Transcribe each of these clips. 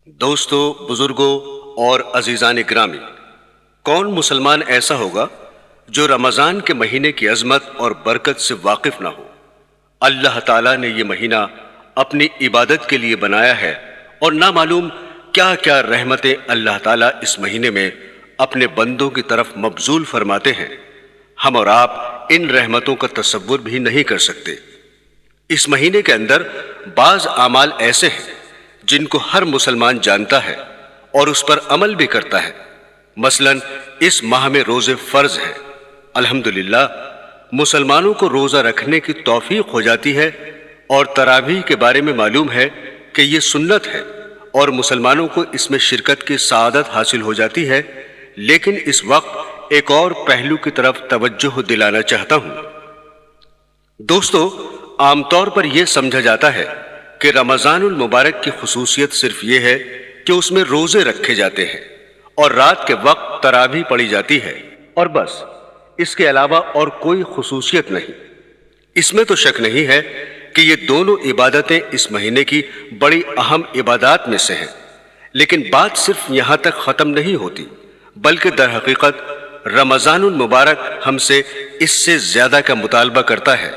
دوستو، بزرگوں اور عزیزان گرامی، کون مسلمان ایسا ہوگا جو رمضان کے مہینے کی عظمت اور برکت سے واقف نہ ہو؟ اللہ تعالیٰ نے یہ مہینہ اپنی عبادت کے لیے بنایا ہے اور نہ معلوم کیا کیا رحمتیں اللہ تعالیٰ اس مہینے میں اپنے بندوں کی طرف مبذول فرماتے ہیں۔ ہم اور آپ ان رحمتوں کا تصور بھی نہیں کر سکتے۔ اس مہینے کے اندر بعض اعمال ایسے ہیں جن کو ہر مسلمان جانتا ہے اور اس پر عمل بھی کرتا ہے۔ مثلا اس ماہ میں روزے فرض ہیں۔ الحمدللہ مسلمانوں کو روزہ رکھنے کی توفیق ہو جاتی ہے، اور تراویح کے بارے میں معلوم ہے کہ یہ سنت ہے اور مسلمانوں کو اس میں شرکت کی سعادت حاصل ہو جاتی ہے۔ لیکن اس وقت ایک اور پہلو کی طرف توجہ دلانا چاہتا ہوں۔ دوستو، عام طور پر یہ سمجھا جاتا ہے کہ رمضان المبارک کی خصوصیت صرف یہ ہے کہ اس میں روزے رکھے جاتے ہیں اور رات کے وقت تراویح پڑھی جاتی ہے، اور بس اس کے علاوہ اور کوئی خصوصیت نہیں۔ اس میں تو شک نہیں ہے کہ یہ دونوں عبادتیں اس مہینے کی بڑی اہم عبادات میں سے ہیں، لیکن بات صرف یہاں تک ختم نہیں ہوتی، بلکہ در حقیقت رمضان المبارک ہم سے اس سے زیادہ کا مطالبہ کرتا ہے۔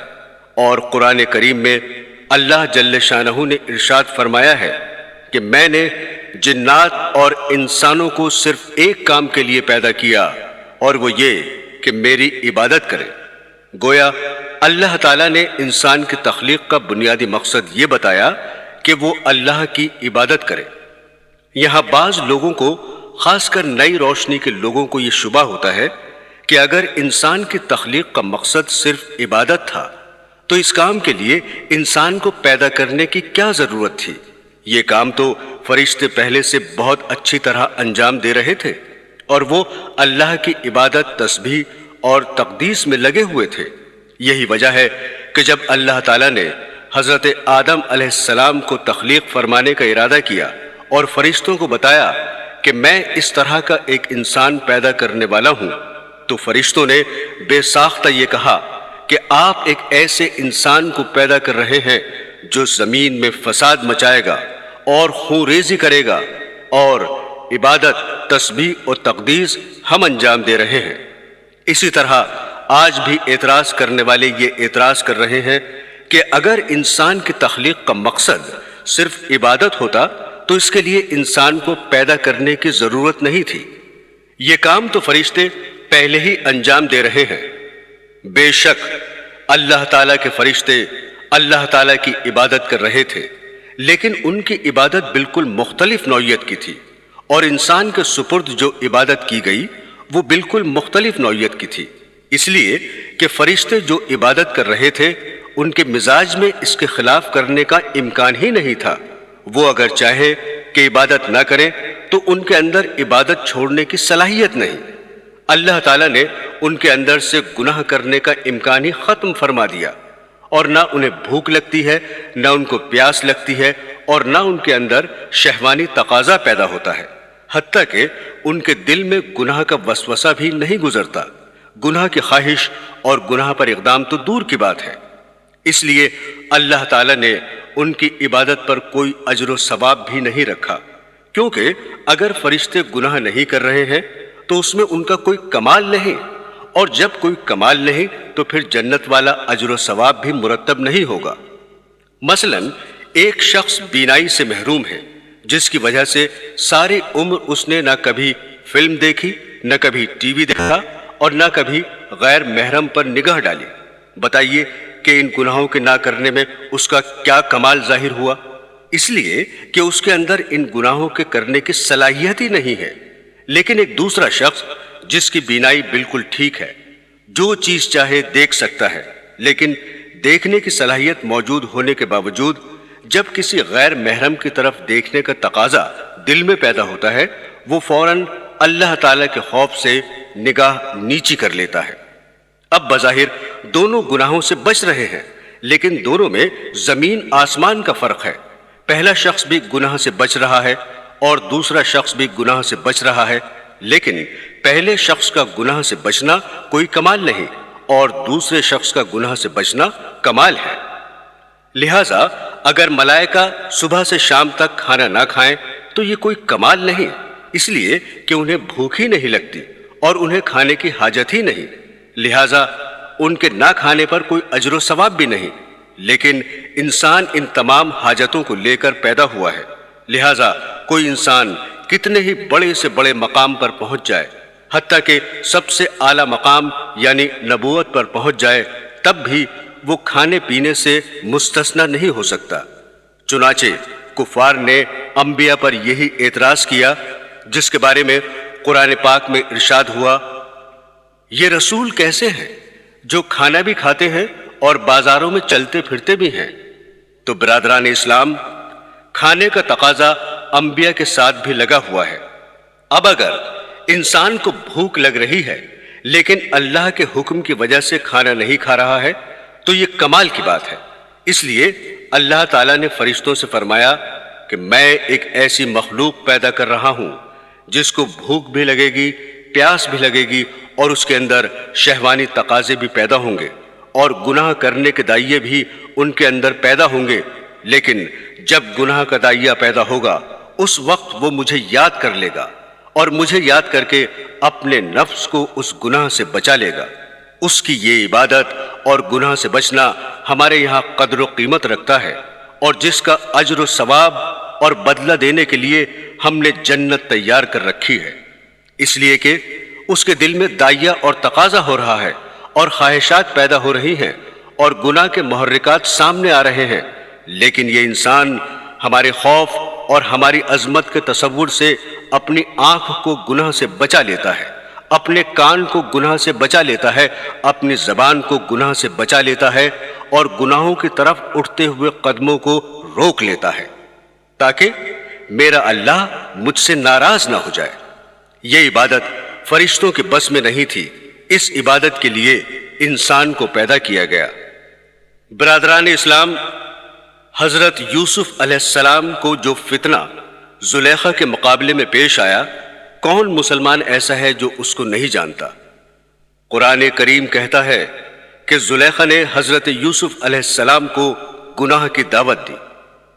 اور قرآن کریم میں اللہ جل شانہ نے ارشاد فرمایا ہے کہ میں نے جنات اور انسانوں کو صرف ایک کام کے لیے پیدا کیا، اور وہ یہ کہ میری عبادت کریں۔ گویا اللہ تعالیٰ نے انسان کی تخلیق کا بنیادی مقصد یہ بتایا کہ وہ اللہ کی عبادت کرے۔ یہاں بعض لوگوں کو، خاص کر نئی روشنی کے لوگوں کو، یہ شبہ ہوتا ہے کہ اگر انسان کی تخلیق کا مقصد صرف عبادت تھا تو اس کام کے لیے انسان کو پیدا کرنے کی کیا ضرورت تھی؟ یہ کام تو فرشتے پہلے سے بہت اچھی طرح انجام دے رہے تھے، اور وہ اللہ کی عبادت، تسبیح اور تقدیس میں لگے ہوئے تھے۔ یہی وجہ ہے کہ جب اللہ تعالیٰ نے حضرت آدم علیہ السلام کو تخلیق فرمانے کا ارادہ کیا اور فرشتوں کو بتایا کہ میں اس طرح کا ایک انسان پیدا کرنے والا ہوں، تو فرشتوں نے بے ساختہ یہ کہا کہ آپ ایک ایسے انسان کو پیدا کر رہے ہیں جو زمین میں فساد مچائے گا اور خون ریزی کرے گا، اور عبادت، تسبیح اور تقدیس ہم انجام دے رہے ہیں۔ اسی طرح آج بھی اعتراض کرنے والے یہ اعتراض کر رہے ہیں کہ اگر انسان کی تخلیق کا مقصد صرف عبادت ہوتا تو اس کے لیے انسان کو پیدا کرنے کی ضرورت نہیں تھی۔ یہ کام تو فرشتے پہلے ہی انجام دے رہے ہیں۔ بے شک اللہ تعالیٰ کے فرشتے اللہ تعالیٰ کی عبادت کر رہے تھے، لیکن ان کی عبادت بالکل مختلف نوعیت کی تھی، اور انسان کے سپرد جو عبادت کی گئی وہ بالکل مختلف نوعیت کی تھی، اس لیے کہ فرشتے جو عبادت کر رہے تھے ان کے مزاج میں اس کے خلاف کرنے کا امکان ہی نہیں تھا۔ وہ اگر چاہے کہ عبادت نہ کریں تو ان کے اندر عبادت چھوڑنے کی صلاحیت نہیں۔ اللہ تعالیٰ نے ان کے اندر سے گناہ کرنے کا امکان ہی ختم فرما دیا، اور نہ انہیں بھوک لگتی ہے، نہ ان کو پیاس لگتی ہے، اور نہ ان کے اندر شہوانی تقاضا پیدا ہوتا ہے، حتیٰ کہ ان کے دل میں گناہ کا وسوسہ بھی نہیں گزرتا۔ گناہ کی خواہش اور گناہ پر اقدام تو دور کی بات ہے۔ اس لیے اللہ تعالیٰ نے ان کی عبادت پر کوئی اجر و ثواب بھی نہیں رکھا، کیونکہ اگر فرشتے گناہ نہیں کر رہے ہیں تو اس میں ان کا کوئی کمال نہیں، اور جب کوئی کمال نہیں تو پھر جنت والا اجر و ثواب بھی مرتب نہیں ہوگا۔ مثلا ایک شخص بینائی سے محروم ہے، جس کی وجہ سے ساری عمر اس نے نہ کبھی فلم دیکھی، نہ کبھی ٹی وی دیکھا، اور نہ کبھی غیر محرم پر نگاہ ڈالی۔ بتائیے کہ ان گناہوں کے نہ کرنے میں اس کا کیا کمال ظاہر ہوا؟ اس لیے کہ اس کے اندر ان گناہوں کے کرنے کی صلاحیت ہی نہیں ہے۔ لیکن ایک دوسرا شخص جس کی بینائی بالکل ٹھیک ہے، جو چیز چاہے دیکھ سکتا ہے، لیکن دیکھنے کی صلاحیت موجود ہونے کے باوجود جب کسی غیر محرم کی طرف دیکھنے کا تقاضا دل میں پیدا ہوتا ہے، وہ فوراً اللہ تعالیٰ کے خوف سے نگاہ نیچی کر لیتا ہے۔ اب بظاہر دونوں گناہوں سے بچ رہے ہیں، لیکن دونوں میں زمین آسمان کا فرق ہے۔ پہلا شخص بھی گناہ سے بچ رہا ہے اور دوسرا شخص بھی گناہ سے بچ رہا ہے، لیکن پہلے شخص کا گناہ سے بچنا کوئی کمال نہیں، اور دوسرے شخص کا گناہ سے بچنا کمال ہے۔ لہٰذا اگر ملائکہ صبح سے شام تک کھانا نہ کھائیں تو یہ کوئی کمال نہیں، اس لیے کہ انہیں بھوک ہی نہیں لگتی اور انہیں کھانے کی حاجت ہی نہیں، لہٰذا ان کے نہ کھانے پر کوئی اجر و ثواب بھی نہیں۔ لیکن انسان ان تمام حاجتوں کو لے کر پیدا ہوا ہے، لہٰذا کوئی انسان کتنے ہی بڑے سے بڑے مقام پر پہنچ جائے، حتیٰ کہ سب سے اعلیٰ مقام یعنی نبوت پر پہنچ جائے، تب بھی وہ کھانے پینے سے مستثنی نہیں ہو سکتا۔ چنانچہ کفار نے انبیاء پر یہی اعتراض کیا، جس کے بارے میں قرآن پاک میں ارشاد ہوا، یہ رسول کیسے ہیں جو کھانا بھی کھاتے ہیں اور بازاروں میں چلتے پھرتے بھی ہیں؟ تو برادران اسلام، کھانے کا تقاضا انبیاء کے ساتھ بھی لگا ہوا ہے۔ اب اگر انسان کو بھوک لگ رہی ہے لیکن اللہ کے حکم کی وجہ سے کھانا نہیں کھا رہا ہے تو یہ کمال کی بات ہے۔ اس لیے اللہ تعالیٰ نے فرشتوں سے فرمایا کہ میں ایک ایسی مخلوق پیدا کر رہا ہوں جس کو بھوک بھی لگے گی، پیاس بھی لگے گی، اور اس کے اندر شہوانی تقاضے بھی پیدا ہوں گے، اور گناہ کرنے کے دائیے بھی ان کے اندر پیدا ہوں گے۔ لیکن جب گناہ کا دائیہ پیدا ہوگا اس وقت وہ مجھے یاد کر لے گا اور مجھے یاد کر کے اپنے نفس کو اس گناہ سے بچا لے گا۔ اس کی یہ عبادت اور گناہ سے بچنا ہمارے یہاں قدر و قیمت رکھتا ہے، اور جس کا اجر و ثواب اور بدلہ دینے کے لیے ہم نے جنت تیار کر رکھی ہے، اس لیے کہ اس کے دل میں دائیہ اور تقاضا ہو رہا ہے اور خواہشات پیدا ہو رہی ہیں اور گناہ کے محرکات سامنے آ رہے ہیں، لیکن یہ انسان ہمارے خوف اور ہماری عظمت کے تصور سے اپنی آنکھ کو گناہ سے بچا لیتا ہے، اپنے کان کو گناہ سے بچا لیتا ہے، اپنی زبان کو گناہ سے بچا لیتا ہے، اور گناہوں کی طرف اٹھتے ہوئے قدموں کو روک لیتا ہے، تاکہ میرا اللہ مجھ سے ناراض نہ ہو جائے۔ یہ عبادت فرشتوں کے بس میں نہیں تھی، اس عبادت کے لیے انسان کو پیدا کیا گیا۔ برادران اسلام، حضرت یوسف علیہ السلام کو جو فتنہ زلیخا کے مقابلے میں پیش آیا، کون مسلمان ایسا ہے جو اس کو نہیں جانتا؟ قرآن کریم کہتا ہے کہ زلیخا نے حضرت یوسف علیہ السلام کو گناہ کی دعوت دی۔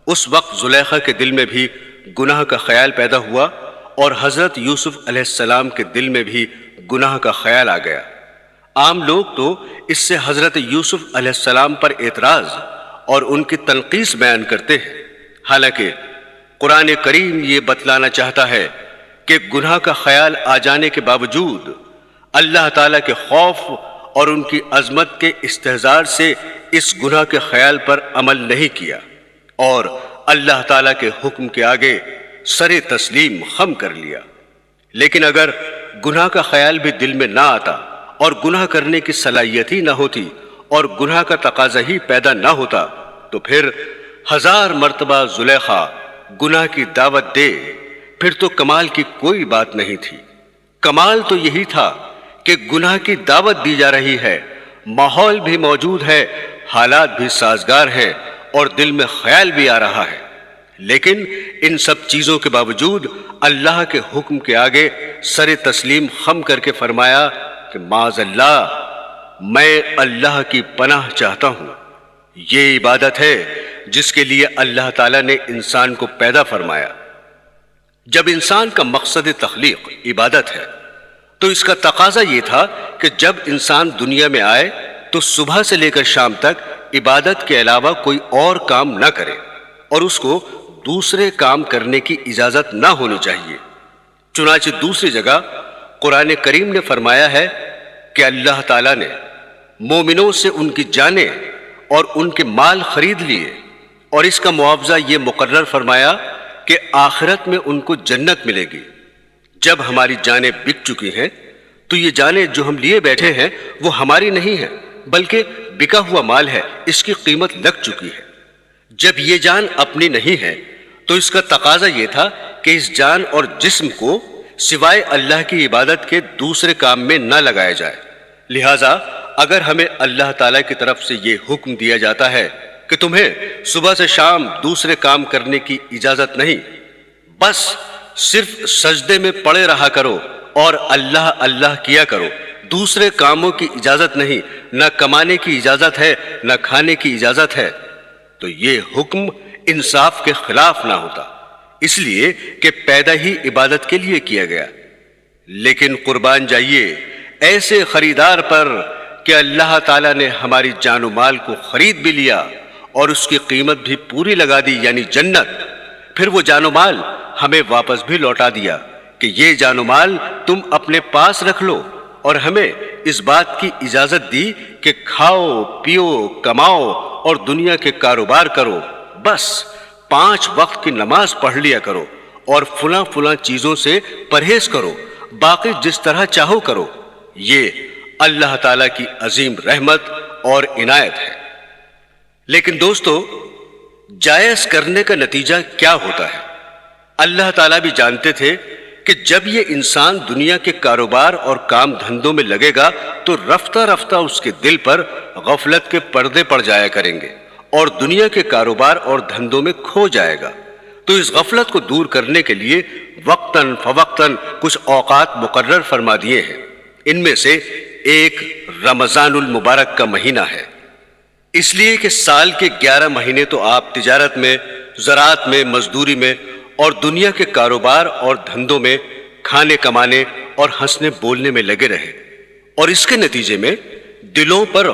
اس وقت زلیخا کے دل میں بھی گناہ کا خیال پیدا ہوا اور حضرت یوسف علیہ السلام کے دل میں بھی گناہ کا خیال آ گیا۔ عام لوگ تو اس سے حضرت یوسف علیہ السلام پر اعتراض اور ان کی تنقیص بیان کرتے ہیں، حالانکہ قرآن کریم یہ بتلانا چاہتا ہے کہ گناہ کا خیال آ جانے کے باوجود اللہ تعالیٰ کے خوف اور ان کی عظمت کے استحضار سے اس گناہ کے خیال پر عمل نہیں کیا، اور اللہ تعالیٰ کے حکم کے آگے سر تسلیم خم کر لیا۔ لیکن اگر گناہ کا خیال بھی دل میں نہ آتا اور گناہ کرنے کی صلاحیت ہی نہ ہوتی اور گناہ کا تقاضا ہی پیدا نہ ہوتا تو پھر 1000 مرتبہ زلیخا گناہ کی دعوت دے، پھر تو کمال کی کوئی بات نہیں تھی۔ کمال تو یہی تھا کہ گناہ کی دعوت دی جا رہی ہے، ماحول بھی موجود ہے، حالات بھی سازگار ہیں اور دل میں خیال بھی آ رہا ہے، لیکن ان سب چیزوں کے باوجود اللہ کے حکم کے آگے سر تسلیم خم کر کے فرمایا کہ معاذ اللہ، میں اللہ کی پناہ چاہتا ہوں۔ یہ عبادت ہے جس کے لیے اللہ تعالیٰ نے انسان کو پیدا فرمایا۔ جب انسان کا مقصد تخلیق عبادت ہے تو اس کا تقاضا یہ تھا کہ جب انسان دنیا میں آئے تو صبح سے لے کر شام تک عبادت کے علاوہ کوئی اور کام نہ کرے، اور اس کو دوسرے کام کرنے کی اجازت نہ ہونی چاہیے۔ چنانچہ دوسری جگہ قرآن کریم نے فرمایا ہے کہ اللہ تعالیٰ نے مومنوں سے ان کی جانیں اور ان کے مال خرید لیے، اور اس کا معاوضہ یہ مقرر فرمایا کہ آخرت میں ان کو جنت ملے گی۔ جب ہماری جانیں بک چکی ہیں تو یہ جانیں جو ہم لیے بیٹھے ہیں وہ ہماری نہیں ہیں، بلکہ بکا ہوا مال ہے، اس کی قیمت لگ چکی ہے۔ جب یہ جان اپنی نہیں ہے تو اس کا تقاضا یہ تھا کہ اس جان اور جسم کو سوائے اللہ کی عبادت کے دوسرے کام میں نہ لگایا جائے۔ لہٰذا اگر ہمیں اللہ تعالیٰ کی طرف سے یہ حکم دیا جاتا ہے کہ تمہیں صبح سے شام دوسرے کام کرنے کی اجازت نہیں، بس صرف سجدے میں پڑے رہا کرو اور اللہ اللہ کیا کرو، دوسرے کاموں کی اجازت نہیں، نہ کمانے کی اجازت ہے نہ کھانے کی اجازت ہے، تو یہ حکم انصاف کے خلاف نہ ہوتا۔ اس لیے کہ پیدا ہی عبادت کے لیے کیا گیا۔ لیکن قربان جائیے ایسے خریدار پر کہ اللہ تعالیٰ نے ہماری جان و مال کو خرید بھی لیا اور اس کی قیمت بھی پوری لگا دی، یعنی جنت۔ پھر وہ جان و مال ہمیں واپس بھی لوٹا دیا کہ یہ جان و مال تم اپنے پاس رکھ لو، اور ہمیں اس بات کی اجازت دی کہ کھاؤ پیو کماؤ اور دنیا کے کاروبار کرو، بس 5 وقت کی نماز پڑھ لیا کرو اور فلاں فلاں چیزوں سے پرہیز کرو، باقی جس طرح چاہو کرو۔ یہ اللہ تعالیٰ کی عظیم رحمت اور عنایت ہے۔ لیکن دوستو، جائز کرنے کا نتیجہ کیا ہوتا ہے؟ اللہ تعالیٰ بھی جانتے تھے کہ جب یہ انسان دنیا کے کاروبار اور کام دھندوں میں لگے گا تو رفتہ رفتہ اس کے دل پر غفلت کے پردے پڑ جایا کریں گے اور دنیا کے کاروبار اور دھندوں میں کھو جائے گا۔ تو اس غفلت کو دور کرنے کے لیے وقتاً فوقتاً کچھ اوقات مقرر فرما دیے ہیں۔ ان میں سے ایک رمضان المبارک کا مہینہ ہے، اس لیے کہ سال کے 11 مہینے تو آپ تجارت میں، زراعت میں، مزدوری میں اور دنیا کے کاروبار اور دھندوں میں کھانے کمانے اور ہنسنے بولنے میں لگے رہے، اور اس کے نتیجے میں دلوں پر